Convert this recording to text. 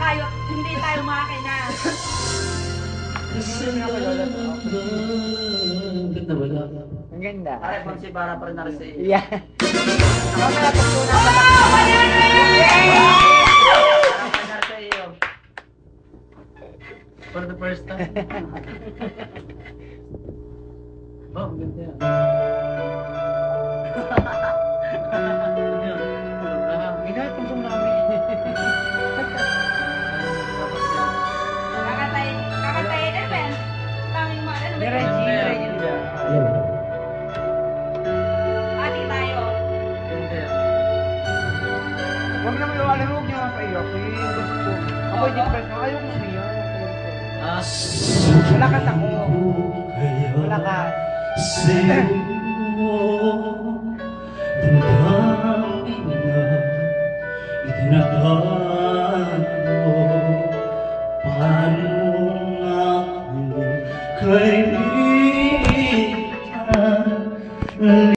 tayo makina. Ang ganda. Pare, pang si para pa rin na rin sa iyo. Yeah. Oh! Banana! Para pa rin na rin sa iyo. For the first time. Oh, ang ganda yan. Minatong namin. Kakatayin. Kakatayin. Ano ba yan? Taming mga. Ano ba yan? Ati tayo. Huwag naman yung alam mo, huwag niyo mapaiyak. Ako hindi press na. Ayaw ko umiyak. Malakas ako. Malakas. Paano nga kaibigan